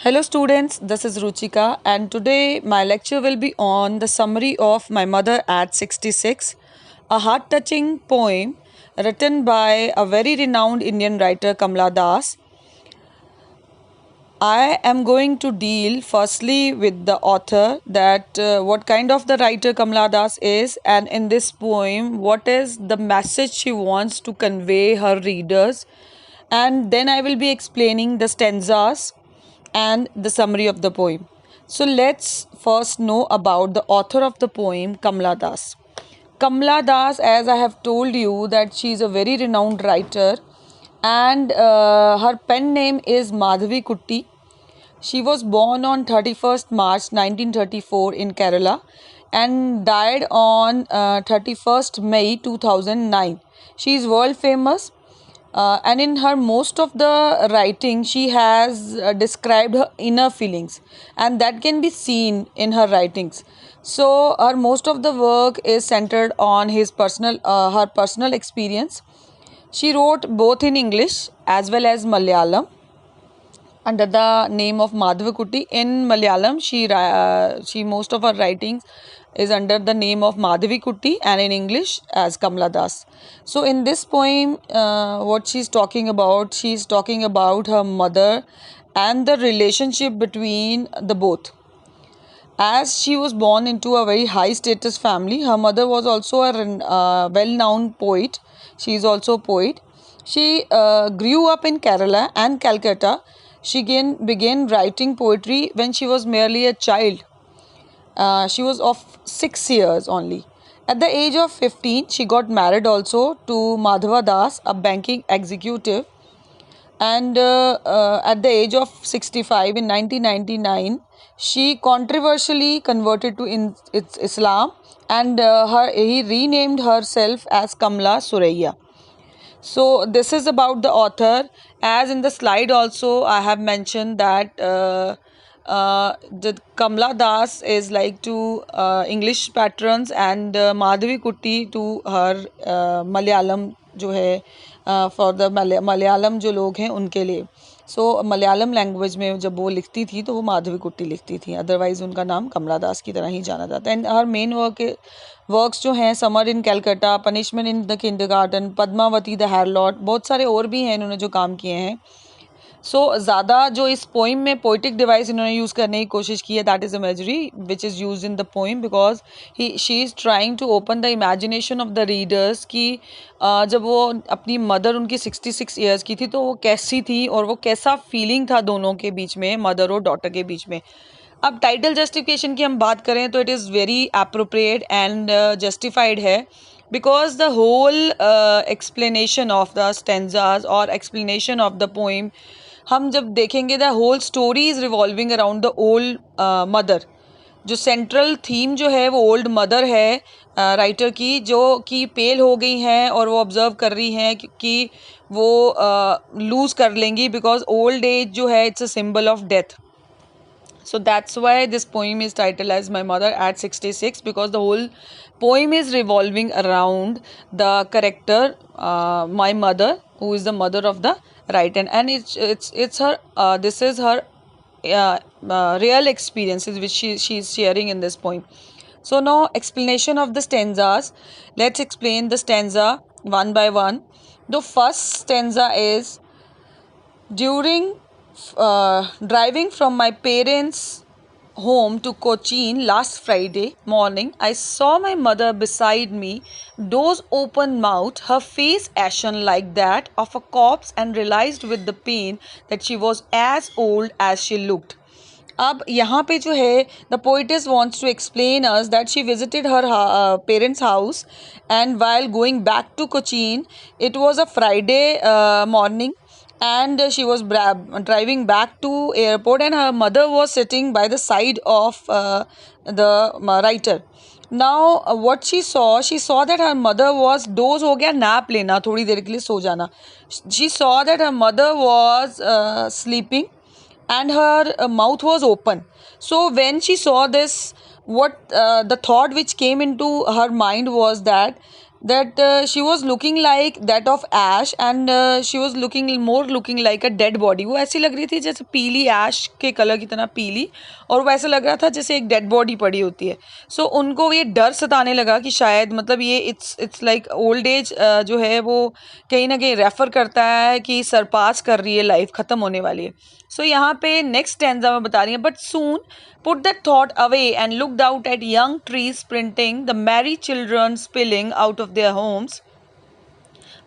Hello students, this is Ruchika and today my lecture will be on the summary of My Mother at 66, a heart-touching poem written by a very renowned Indian writer Kamla Das. I am going to deal firstly with the author, that what kind of the writer Kamla Das is, and in this poem what is the message she wants to convey her readers, and then I will be explaining the stanzas and the summary of the poem. So let's first know about the author of the poem, Kamla Das. Kamla Das, as I have told you, that she is a very renowned writer, and her pen name is Madhavi Kutti. She was born on 31st March 1934 in Kerala and died on 31st May 2009. She is world famous, and in her most of the writing she has described her inner feelings, and that can be seen in her writings. So her most of the work is centered on her personal experience. She wrote both in English as well as Malayalam under the name of Madhavakutti. In Malayalam, she most of her writings is under the name of Madhavi and in English as Kamla Das. So in this poem, what she's talking about her mother and the relationship between the both. As she was born into a very high status family, her mother was also a well-known poet. She is also a poet. She grew up in Kerala and Calcutta. She began writing poetry when she was merely a child. She was of 6 years only. At the age of 15, she got married also to Madhava Das, a banking executive. And at the age of 65 in 1999, she controversially converted to Islam, and he renamed herself as Kamla Suraiya. So this is about the author. As in the slide also I have mentioned that the Kamla Das is like to English patrons, and Madhavi Kutti to her Malayalam जो है for the Malayalam जो लोग हैं उनके लिए. सो Malayalam language में जब वो लिखती थी तो वो माधवी कुट्टी लिखती थी, अदरवाइज उनका नाम कमला दास की तरह ही जाना जाता है. एंड हर मेन वर्क्स जो हैं summer in Calcutta, punishment in the kindergarten, Padmavati the harlot, बहुत सारे और भी हैं इन्होंने जो काम किए हैं. सो ज़्यादा जो इस पोइम में पोइटिक डिवाइस इन्होंने यूज़ करने की कोशिश की है, that is imagery which is use in the poem, because she is trying to open the imagination of the readers कि जब वो अपनी मदर उनकी 66 ईयर्स की थी तो वो कैसी थी और वो कैसा फीलिंग था दोनों के बीच में, मदर और डॉटर के बीच में. अब टाइटल जस्टिफिकेशन की हम बात करें तो it is very appropriate and justified है, because the whole explanation of the stanzas or explanation of the poem हम जब देखेंगे the whole story is revolving around the old mother. जो सेंट्रल थीम जो है वो ओल्ड मदर है writer की, जो कि पेल हो गई हैं और वो ऑब्ज़र्व कर रही हैं कि वो लूज़ कर लेंगी, बिकॉज ओल्ड एज जो है it's a symbol of death. So that's why this poem is titled as My Mother at 66, because the whole poem is revolving around the character, my mother, who is the mother of the writer, and it's her this is her real experiences which she is sharing in this poem. So now explanation of the stanzas. Let's explain the stanza one by one. The first stanza is, during driving from my parents' home to Cochin last Friday morning, I saw my mother beside me, doors open mouth, her face ashen like that of a corpse, and realized with the pain that she was as old as she looked. अब यहाँ पे जो है the poetess wants to explain us that she visited her parents house, and while going back to Cochin it was a Friday morning, and she was driving back to airport, and her mother was sitting by the side of the writer. Now what she saw that her mother was, doze हो गया, nap लेना, थोड़ी देर के लिए सो जाना. She saw that her mother was sleeping and her mouth was open. So when she saw this, what the thought which came into her mind was that that she was looking like that of ash, and she was looking like a dead body. वो ऐसी लग रही थी जैसे पीली ऐश के colour की तरह पीली, और वो ऐसा लग रहा था जैसे एक डेड बॉडी पड़ी होती है. सो उनको ये डर सताने लगा कि शायद मतलब ये इट्स लाइक ओल्ड एज जो है वो कहीं ना कहीं रेफर करता है कि सरपास कर रही है, लाइफ ख़त्म होने वाली है. सो यहाँ पे नेक्स्ट स्टैंजा में बता रही है, but soon put that thought away and looked out at young trees sprinting, the merry children spilling out of their homes.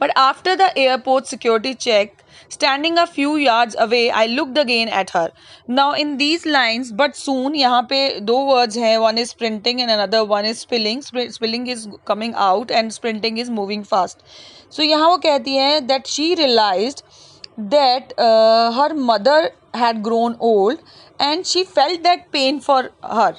But after the airport security check, standing a few yards away, I looked again at her. Now in these lines, but soon, यहाँ पे दो words हैं, one is sprinting and another one is spilling. Spilling is coming out and sprinting is moving fast. So यहाँ वो कहती है that she realized that her mother had grown old, and she felt that pain for her,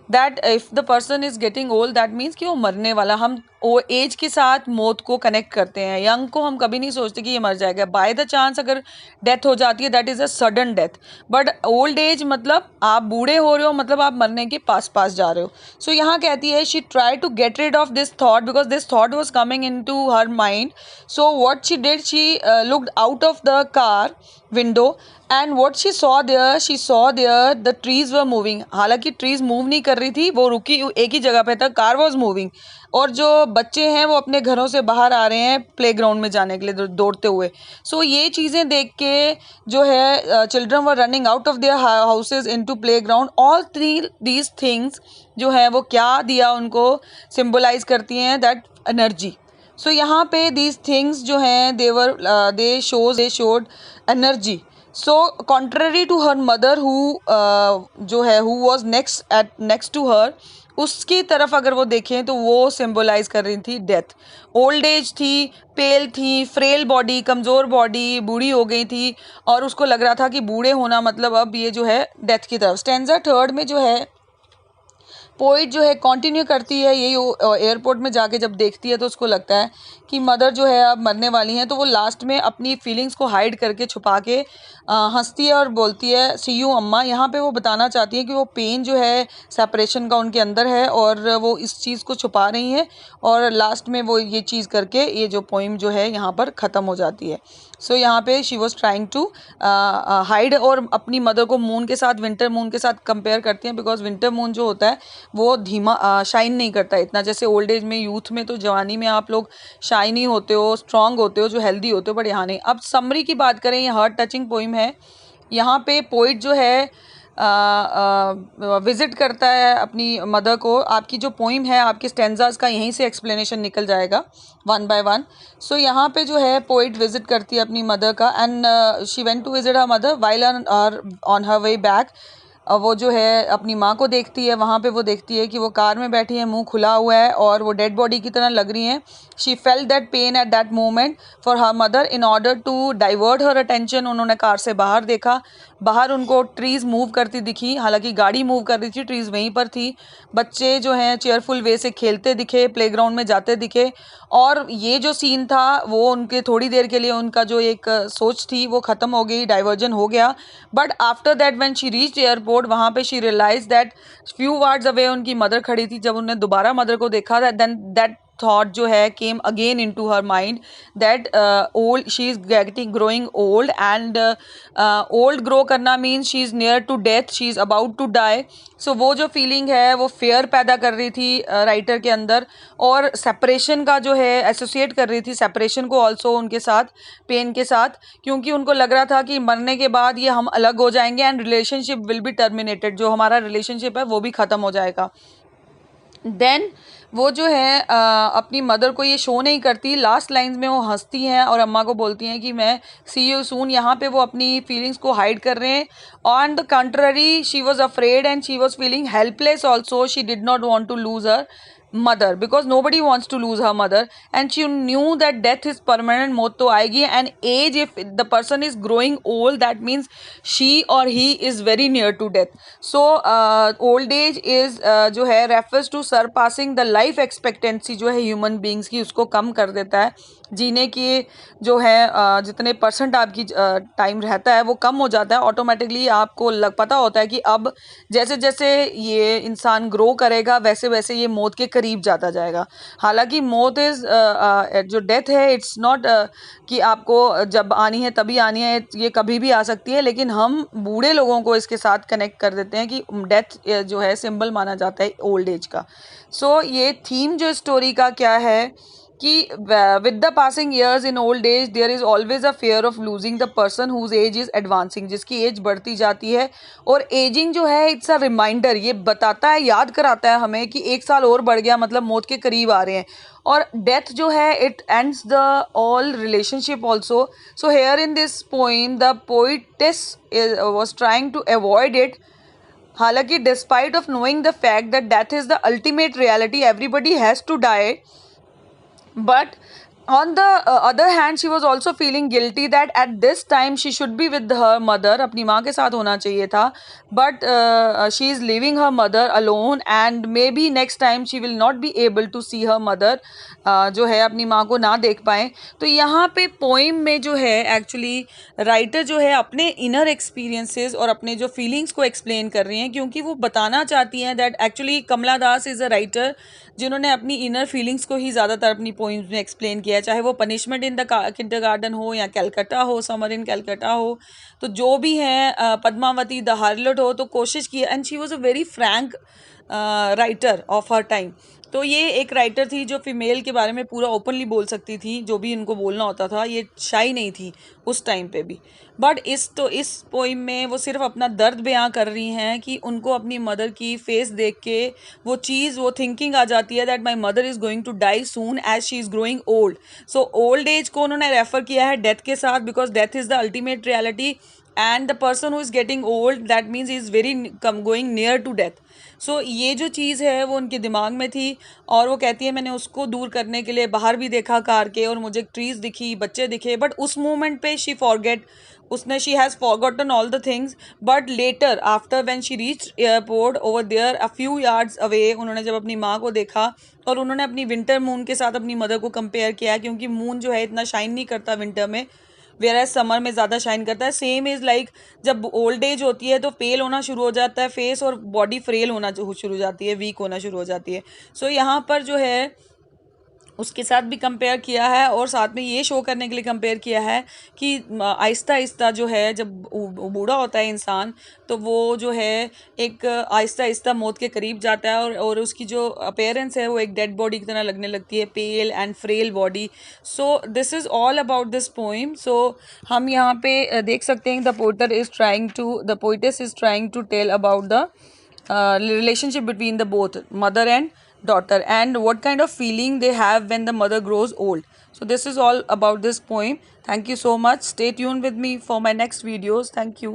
that if the person is getting old, that means कि वो मरने वाला. हम वो एज के साथ मौत को कनेक्ट करते हैं. यंग को हम कभी नहीं सोचते कि ये मर जाएगा. बाय द चांस अगर डेथ हो जाती है, that is a sudden death. But old age मतलब आप बूढ़े हो रहे हो, मतलब आप मरने के पास पास जा रहे हो. सो यहाँ कहती है she try to get rid of this thought because this thought was coming in to her mind. So what she did, she looked out of the car window, and what she saw there the trees were moving. हालांकि trees move नहीं कर रही थी, वो रुकी एक ही जगह पे था. कार वॉज मूविंग, और जो बच्चे हैं वो अपने घरों से बाहर आ रहे हैं प्लेग्राउंड में जाने के लिए दौड़ते हुए. सो ये चीज़ें देख के जो है children were running out of their houses into playground. All three these things जो है वो क्या दिया उनको, सिम्बलाइज करती हैं दैट एनर्जी. सो यहाँ पे दीज थिंग्स जो हैं they showed energy. So contrary to her mother जो है who was next to her, उसकी तरफ अगर वो देखें तो वो सिम्बलाइज कर रही थी डेथ. ओल्ड एज थी, पेल थी, फ्रेल बॉडी, कमज़ोर बॉडी, बूढ़ी हो गई थी, और उसको लग रहा था कि बूढ़े होना मतलब अब ये जो है डेथ की तरफ. स्टैंजा थर्ड में जो है पोइट जो है कंटिन्यू करती है. यही एयरपोर्ट में जाके जब देखती है तो उसको लगता है कि मदर जो है अब मरने वाली हैं, तो वो लास्ट में अपनी फीलिंग्स को हाइड करके छुपा के हंसती है और बोलती है सी यू अम्मा. यहाँ पे वो बताना चाहती है कि वो पेन जो है सेपरेशन का उनके अंदर है, और वो इस चीज़ को छुपा रही हैं, और लास्ट में वो ये चीज़ करके ये जो पोइम जो है यहाँ पर ख़त्म हो जाती है. सो यहाँ पे she was trying to hide, और अपनी मदर को मून के साथ, विंटर मून के साथ कंपेयर करती हैं, बिकॉज विंटर मून जो होता है वो धीमा शाइन नहीं करता इतना. जैसे ओल्ड एज में, यूथ में तो जवानी में आप लोग शाइनी होते हो, स्ट्रांग होते हो, जो हेल्दी होते हो, बट यहाँ नहीं. अब समरी की बात करें, ये हार्ट टचिंग पोइम है. यहाँ पे पोइट जो है विजिट करता है अपनी मदर को. आपकी जो पोइम है, आपके स्टेंजाज का यहीं से एक्सप्लेनेशन निकल जाएगा वन बाय वन. सो यहाँ पे जो है पोइट विजिट करती है अपनी मदर का, and she went to visit her mother while on her way back. वो जो है अपनी माँ को देखती है. वहाँ पे वो देखती है कि वो कार में बैठी है, मुंह खुला हुआ है, और वो डेड बॉडी की तरह लग रही हैं. She felt that pain at that moment for her mother. In order to divert her attention, उन्होंने कार से बाहर देखा. बाहर उनको ट्रीज़ मूव करती दिखी, हालांकि गाड़ी मूव कर रही थी, ट्रीज़ वहीं पर थी. बच्चे जो हैं चेयरफुल वे से खेलते दिखे, प्लेग्राउंड में जाते दिखे. और ये जो सीन था वो उनके थोड़ी देर के लिए उनका जो एक सोच थी वो ख़त्म हो गई, डाइवर्जन हो गया. But after that when she reached airport, वहाँ पे she realise that few yards away उनकी मदर खड़ी थी. जब उन्होंने दोबारा मदर को देखा, देन दैट थॉट जो है came again in to her mind that old she is getting growing old, and old grow करना means she is near to death, she is about to die. So वो जो feeling है वो fair पैदा कर रही थी राइटर के अंदर, और सेपरेशन का जो है एसोसिएट कर रही थी सेपरेशन को ऑल्सो उनके साथ, पेन के साथ, क्योंकि उनको लग रहा था कि मरने के बाद ये हम अलग हो जाएंगे and relationship will be terminated. जो हमारा रिलेशनशिप है वो भी ख़त्म हो जाएगा. देन वो जो है अपनी मदर को ये शो नहीं करती. लास्ट लाइंस में वो हंसती हैं और अम्मा को बोलती हैं कि मैं सी यू सून. यहाँ पे वो अपनी फीलिंग्स को हाइड कर रहे हैं. On the contrary she was afraid and she was feeling helpless also. She did not want to lose her mother because nobody wants to lose her mother, and she knew that death is permanent, मौत तो आएगी. and age, if the person is growing old, that means she or he is very near to death. so old age is जो है refers to surpassing the life expectancy जो है human beings की, उसको कम कर देता है. जीने के जो है जितने परसेंट आपकी टाइम रहता है वो कम हो जाता है ऑटोमेटिकली। आपको पता होता है कि अब जैसे जैसे ये इंसान ग्रो करेगा वैसे वैसे ये मौत के करीब जाता जाएगा। हालांकि मौत इज़ जो डेथ है इट्स नॉट कि आपको जब आनी है तभी आनी है, ये कभी भी आ सकती है, लेकिन हम बूढ़े लोगों को इसके साथ कनेक्ट कर देते हैं कि डेथ जो है सिंबल माना जाता है ओल्ड एज का। सो ये थीम जो स्टोरी का क्या है कि with the passing years in old age there is always a fear of losing the person whose age is advancing, जिसकी एज बढ़ती जाती है। और एजिंग जो है इट्स अ रिमाइंडर, ये बताता है, याद कराता है हमें कि एक साल और बढ़ गया मतलब मौत के करीब आ रहे हैं। और डेथ जो है it ends the all relationship also. So here in this poem the poetess was trying to avoid it. हालांकि despite of knowing the fact that death is the ultimate reality, everybody has to die, but on the other hand she was also feeling guilty that at this time she should be with her mother, अपनी माँ के साथ होना चाहिए था, but she is leaving her mother alone and maybe next time she will not be able to see her mother, जो है अपनी माँ को ना देख पाए। तो यहाँ पे पोइम में जो है एक्चुअली राइटर जो है अपने इनर एक्सपीरियंसेस और अपने जो फीलिंग्स को एक्सप्लेन कर रही हैं, क्योंकि वो बताना चाहती हैं that actually Kamala Das is a writer जिन्होंने अपनी इनर फीलिंग्स को ही ज़्यादातर अपनी पोइम्स में एक्सप्लेन किया है, चाहे वो पनिशमेंट इन द किंडरगार्टन हो या कैलकटा हो, समर इन कैलकटा हो, तो जो भी हैं पद्मावती द हार्लट हो, तो कोशिश की। And she was a very Frank writer of her time. तो ये एक राइटर थी जो फीमेल के बारे में पूरा ओपनली बोल सकती थी, जो भी इनको बोलना होता था, ये शाई नहीं थी उस टाइम पे भी। बट इस पोइम में वो सिर्फ अपना दर्द बयां कर रही हैं कि उनको अपनी मदर की फेस देख के वो थिंकिंग आ जाती है that my mother is going to die soon as she is growing old. So old age को उन्होंने रेफर किया है डेथ के साथ, because death is the ultimate reality and the person who is getting old that means is very going near to death. So ये जो चीज़ है वो उनके दिमाग में थी, और वो कहती है मैंने उसको दूर करने के लिए बाहर भी देखा कार के, और मुझे ट्रीज दिखी, बच्चे दिखे, बट उस मोमेंट पे she has forgotten all the things. But later after when she reach airport over there a few yards away, उन्होंने जब अपनी माँ को देखा और उन्होंने अपनी विंटर मून के साथ अपनी मदर को कंपेयर किया, क्योंकि मून जो है इतना शाइन नहीं करता विंटर में, वेयर एज समर में ज़्यादा शाइन करता है। सेम इज़ लाइक जब ओल्ड एज होती है तो पेल होना शुरू हो जाता है फेस, और बॉडी फ्रेल होना शुरू हो जाती है, वीक होना शुरू हो जाती है। सो यहाँ पर जो है उसके साथ भी कंपेयर किया है, और साथ में ये शो करने के लिए कंपेयर किया है कि आहिस्ता आहिस्ता जो है जब बूढ़ा होता है इंसान, तो वो जो है एक आहिस्ता आहिस्ता मौत के करीब जाता है, और उसकी जो अपेयरेंस है वो एक डेड बॉडी की तरह लगने लगती है, pale and frail body. So this is all about this poem. So हम यहाँ पे देख सकते हैं the poetess is trying to tell about the relationship between the both mother and daughter, and what kind of feeling they have when the mother grows old. So this is all about this poem. Thank you so much. Stay tuned with me for my next videos. Thank you.